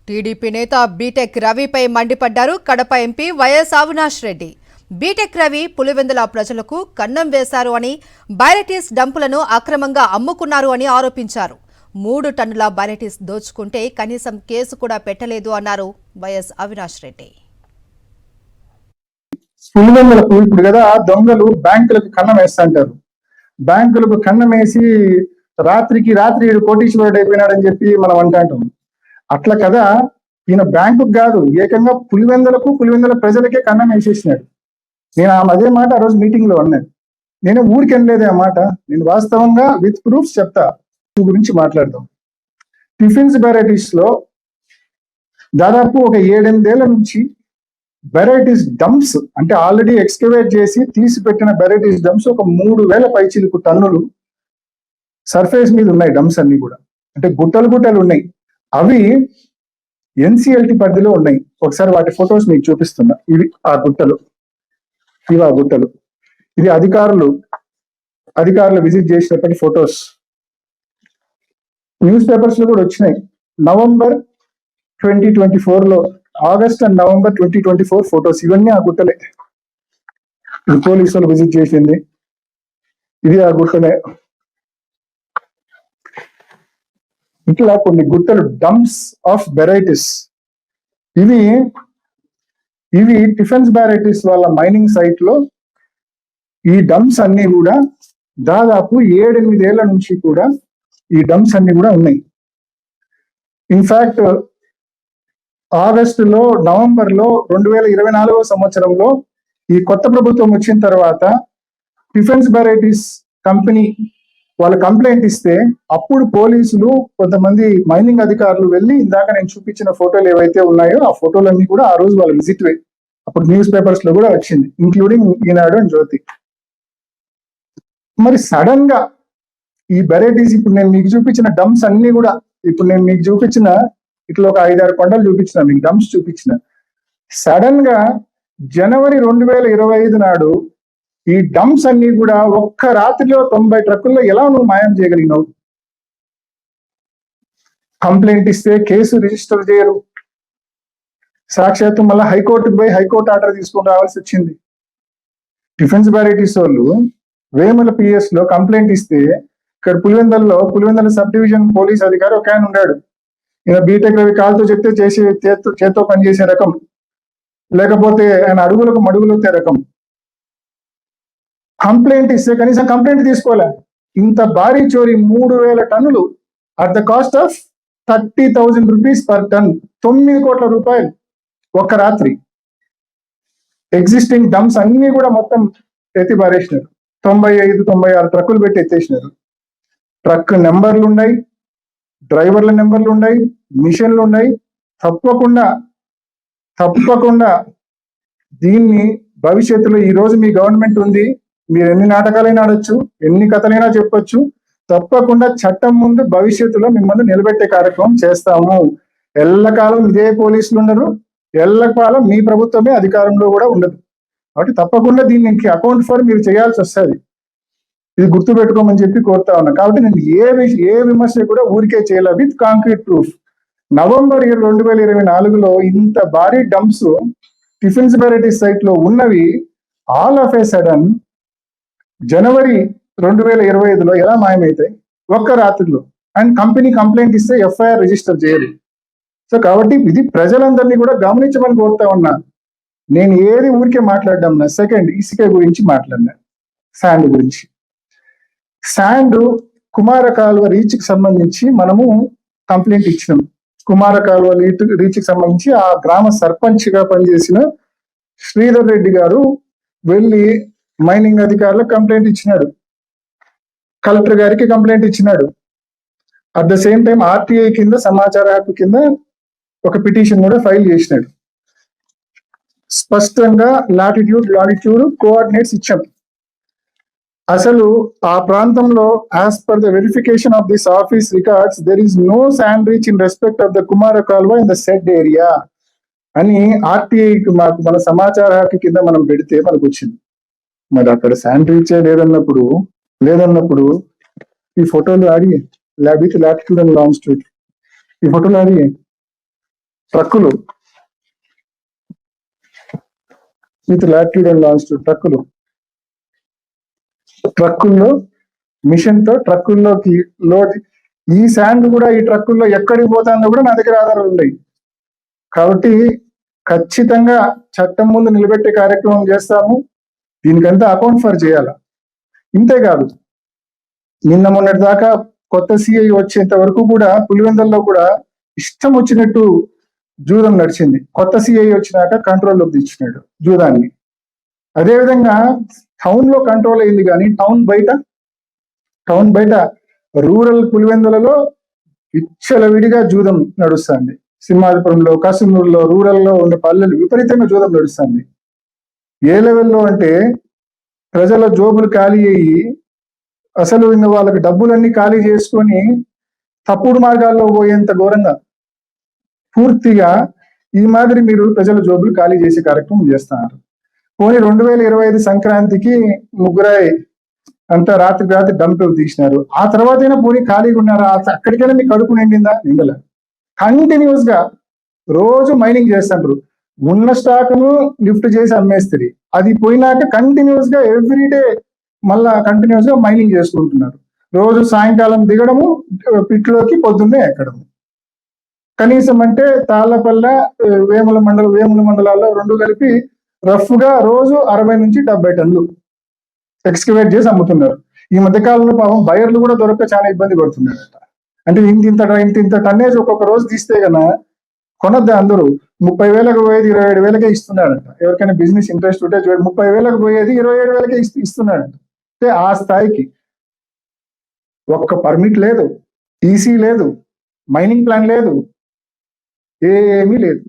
TDP నేత BTech రవిపై మండిపడ్డారు Kadapa MP YS Avinash Reddy. BTech Ravi Pulivendula ప్రజలకు కన్నం వేశారు అని, బైరటీస్ డంపులను అక్రమంగా అమ్ముకున్నారు అని ఆరోపించారు. 3 టన్నుల బైరటీస్ దోచుకుంటే కనీసం కేసు కూడా పెట్టలేదు అన్నారు వైఎస్ అవినాష్ రెడ్డి. పులివెందులకు ఇప్పుడు కదా దొంగలు బ్యాంకులకు కన్నం వేస్తుంటారు. బ్యాంకులకు కన్నం వేసి రాత్రికి రాత్రి కోటీశ్వరుడు అయిపోయినాడని చెప్పి మనం అంటాం. అట్లా కదా ఈయన బ్యాంకుకు కాదు, ఏకంగా పులివెందుల ప్రజలకే కన్నం వేసేసినాడు. నేను అదే మాట ఆ రోజు మీటింగ్ లో అన్నాను. నేను ఊరికి అనలేదే ఆ మాట, నేను వాస్తవంగా విత్ ప్రూఫ్స్ చెప్తా. గురించి మాట్లాడదాం. టిఫిన్స్ వెరైటీస్ లో దాదాపు ఒక 7-8 ఏళ్ల నుంచి వెరైటీస్ డంప్స్, అంటే ఆల్రెడీ ఎక్స్కవేట్ చేసి తీసి పెట్టిన వెరైటీస్ డంప్స్ ఒక 3000 పైచిలుకు టన్నులు సర్ఫేస్ మీద ఉన్నాయి. డంప్స్ అన్ని కూడా అంటే గుట్టలు ఉన్నాయి. అవి ఎన్సిఎల్టి పరిధిలో ఉన్నాయి. ఒకసారి వాటి ఫొటోస్ మీకు చూపిస్తున్నా. ఇవి ఆ గుట్టలు. ఇది అధికారులు విజిట్ చేసినప్పటి ఫొటోస్. న్యూస్ పేపర్స్ లో కూడా వచ్చినాయి. నవంబర్ 2024 లో, ఆగస్ట్ అండ్ నవంబర్ 2024 ఫొటోస్. ఇవన్నీ ఆ గుట్టలే. ఇది పోలీసులు విజిట్ చేసింది. ఇది ఆ గుట్టలే. ఇట్లా కొన్ని గుట్టలు, డంప్స్ ఆఫ్ వెరైటీస్. ఇవి టిఫెన్స్ వెరైటీస్ వాళ్ళ మైనింగ్ సైట్ లో ఈ డంప్స్ అన్ని కూడా దాదాపు 7-8 ఏళ్ల నుంచి కూడా ఈ డంప్స్ అన్ని కూడా ఉన్నాయి. ఇన్ఫాక్ట్ ఆగస్టులో, నవంబర్లో 2024 సంవత్సరంలో ఈ కొత్త ప్రభుత్వం వచ్చిన తర్వాత డిఫెన్స్ వెరైటీస్ కంపెనీ వాళ్ళు కంప్లైంట్ ఇస్తే అప్పుడు పోలీసులు, కొంతమంది మైనింగ్ అధికారులు వెళ్ళి ఇందాక నేను చూపించిన ఫోటోలు ఏవైతే ఉన్నాయో ఆ ఫోటోలన్నీ కూడా ఆ రోజు వాళ్ళ విజిట్ అప్పుడు న్యూస్ పేపర్స్ లో కూడా వచ్చింది, ఇంక్లూడింగ్ ఈనాడు అండ్ జ్యోతి. మరి సడన్ గా ఈ వెరైటీస్, ఇప్పుడు నేను మీకు చూపించిన డంప్స్ అన్ని కూడా, ఇప్పుడు నేను మీకు చూపించిన ఇట్లా ఒక 5-6 కొండలు చూపించిన, మీకు డంప్స్ చూపించిన, సడన్ గా జనవరి 2025 నాడు ఈ డంప్స్ అన్ని కూడా ఒక్క రాత్రిలో 90 ట్రక్కుల్లో ఎలా నువ్వు మాయం చేయగలిగినావు? కంప్లైంట్ ఇస్తే కేసు రిజిస్టర్ చేయరు. సాక్షాత్తు మళ్ళీ హైకోర్టుకు పోయి హైకోర్టు ఆర్డర్ తీసుకొని రావాల్సి వచ్చింది. డిఫెన్స్ వెరైటీస్ వాళ్ళు వేముల పిఎస్ లో కంప్లైంట్ ఇస్తే, ఇక్కడ పులివెందుల సబ్ డివిజన్ పోలీస్ అధికారి ఒక ఆయన ఉన్నాడు. ఈయన బీటెక్ రవి కాలుతో చెప్తే చేత్తో పనిచేసే రకం, లేకపోతే ఆయన అడుగులకు మడుగులొత్తే రకం. కంప్లైంట్ ఇస్తే కనీసం కంప్లైంట్ తీసుకోలే. ఇంత భారీ చోరీ 3000 టన్నులు at the cost of 30,000 rupees per ton, 9 కోట్ల రూపాయలు ఒక్క రాత్రి. ఎగ్జిస్టింగ్ డంప్స్ అన్ని కూడా మొత్తం ఎత్తి పారేసినారు. 95-96 ట్రక్కులు పెట్టి ఎత్తేసినారు. ట్రక్ నెంబర్లు ఉన్నాయి, డ్రైవర్ల నెంబర్లు ఉన్నాయి, మిషన్లు ఉన్నాయి. తప్పకుండా దీన్ని భవిష్యత్తులో, ఈ రోజు మీ గవర్నమెంట్ ఉంది, మీరు ఎన్ని నాటకాలైనా ఆడొచ్చు, ఎన్ని కథలైనా చెప్పొచ్చు, తప్పకుండా చట్టం ముందు భవిష్యత్తులో మిమ్మల్ని నిలబెట్టే కార్యక్రమం చేస్తాము. ఎల్లకాలం ఇదే పోలీసులు ఉండరు, ఎల్లకాలం మీ ప్రభుత్వమే అధికారంలో కూడా ఉండదు. కాబట్టి తప్పకుండా దీన్ని అకౌంట్ ఫర్ మీరు చేయాల్సి వస్తుంది. ఇది గుర్తు పెట్టుకోమని చెప్పి కోరుతా ఉన్నా. కాబట్టి నేను ఏ విమర్శ కూడా ఊరికే చేయాల, విత్ కాంక్రీట్ ప్రూఫ్. నవంబర్ 2024లో ఇంత భారీ డంప్స్ టిఫిన్స్ వెరైటీస్ సైట్ లో ఉన్నవి ఆల్ ఆఫ్ ఏ సడన్ జనవరి 2025లో ఎలా మాయమవుతాయి? ఒక్క రాత్రిలో. అండ్ కంపెనీ కంప్లైంట్ ఇస్తే ఎఫ్ఐఆర్ రిజిస్టర్ చేయరు. సో కాబట్టి ఇది ప్రజలందరినీ కూడా గమనించమని కోరుతా ఉన్నా. నేను ఏది ఊరికే మాట్లాడడం నా. సెకండ్, ఇసుక గురించి మాట్లాడినా, శాండ్ గురించి. శాండ్ కుమార కాలువ రీచ్ కి సంబంధించి మనము కంప్లైంట్ ఇచ్చినాం. కుమార కాలువ రీచ్ కి సంబంధించి ఆ గ్రామ సర్పంచ్ గా పనిచేసిన శ్రీధర్ రెడ్డి గారు వెళ్ళి మైనింగ్ అధికారులకు కంప్లైంట్ ఇచ్చినాడు, కలెక్టర్ గారికి కంప్లైంట్ ఇచ్చినాడు. At the same time RTI కింద, సమాచార హక్కు కింద ఒక పిటిషన్ కూడా ఫైల్ చేసినాడు. స్పష్టంగా లాటిట్యూడ్ కోఆర్డినేట్స్ ఇచ్చాం. అసలు ఆ ప్రాంతంలో as per the verification of this office records there is no sand reach in respect of the Kumara Kalva in the said area అని ఆర్టీఐకి మాకు మన సమాచార హక్కు కింద మనం పెడితే మనకు వచ్చింది. మరి అక్కడ శాండ్ రీచే లేదన్నప్పుడు ఈ ఫోటోలు ఆడి విత్ లాటిట్యూడ్ అండ్ లాంగిట్యూడ్ ఈ ఫోటోలు ఆడి ట్రక్కులు విత్ లాటిట్యూడ్ అండ్ లాంజిట్యూడ్ ట్రక్కుల్లో మిషన్ తో ట్రక్కుల్లోకి లోడ్. ఈ శాండ్ కూడా ఈ ట్రక్కుల్లో ఎక్కడికి పోతుందో కూడా నా దగ్గర ఆధారాలు ఉన్నాయి. కాబట్టి ఖచ్చితంగా చట్టం ముందు నిలబెట్టే కార్యక్రమం చేస్తాము. దీనికంతా అకౌంట్ ఫర్ చేయాలి. ఇంతేకాదు, నిన్న మొన్నటి దాకా కొత్త సిఐ వచ్చేంత వరకు కూడా పులివెందుల్లో కూడా ఇష్టం వచ్చినట్టు జూదం నడిచింది. కొత్త సిఐ వచ్చినాక కంట్రోల్లోకి తెచ్చినాడు జూదాన్ని. అదేవిధంగా టౌన్ లో కంట్రోల్ అయింది, కానీ టౌన్ బయట రూరల్ పులివెందులలో విచ్చలవిడిగా జూదం నడుస్తుంది. సింహాద్రిపురంలో, కసునూరులో, రూరల్లో ఉండే పల్లెలు విపరీతంగా జూదం నడుస్తుంది. ఏ లెవెల్లో అంటే ప్రజల జోబులు ఖాళీ అయ్యి అసలు ఇంకా వాళ్ళకి డబ్బులన్నీ ఖాళీ చేసుకొని తప్పుడు మార్గాల్లో పోయేంత ఘోరంగా పూర్తిగా ఈ మాదిరి మీరు ప్రజల జోబులు ఖాళీ చేసే కార్యక్రమం చేస్తున్నారు. పోనీ 2025 సంక్రాంతికి ముగ్గురాయి అంతా రాత్రి డంప్ తీసినారు. ఆ తర్వాత అయినా పోనీ ఖాళీగా ఉన్నారా? అక్కడికైనా మీకు కడుపు నిండిందా? నిండలే. కంటిన్యూస్ గా రోజు మైనింగ్ చేస్తుంటారు. ఉన్న స్టాక్ను లిఫ్ట్ చేసి అమ్మేస్తారు. అది పోయినాక కంటిన్యూస్ గా ఎవ్రీడే మళ్ళా కంటిన్యూస్ గా మైనింగ్ చేసుకుంటున్నారు. రోజు సాయంకాలం దిగడము, పిట్లోకి పొద్దున్నే ఎక్కడము. కనీసం అంటే తాళ్లపల్లె, వేముల మండలాల్లో రెండు కలిపి రఫ్ గా రోజు 60 నుంచి 70 టన్నులు ఎక్స్కవేట్ చేసి అమ్ముతున్నారు. ఈ మధ్య కాలంలో పాపం బయర్లు కూడా దొరక్క చాలా ఇబ్బంది పడుతున్నారట. అంటే ఇంత టన్నేజ్ ఒక్కొక్క రోజు తీస్తే గన కొనద్దా అందరూ. 30,000కు పోయేది 27,000కే ఇస్తున్నాడంట. ఎవరికైనా బిజినెస్ ఇంట్రెస్ట్ ఉంటే 30,000కు పోయేది 27,000కే ఇస్తున్నాడంట. అంటే ఆ స్థాయికి ఒక్క పర్మిట్ లేదు, టీసీ లేదు, మైనింగ్ ప్లాన్ లేదు, ఏమీ లేదు.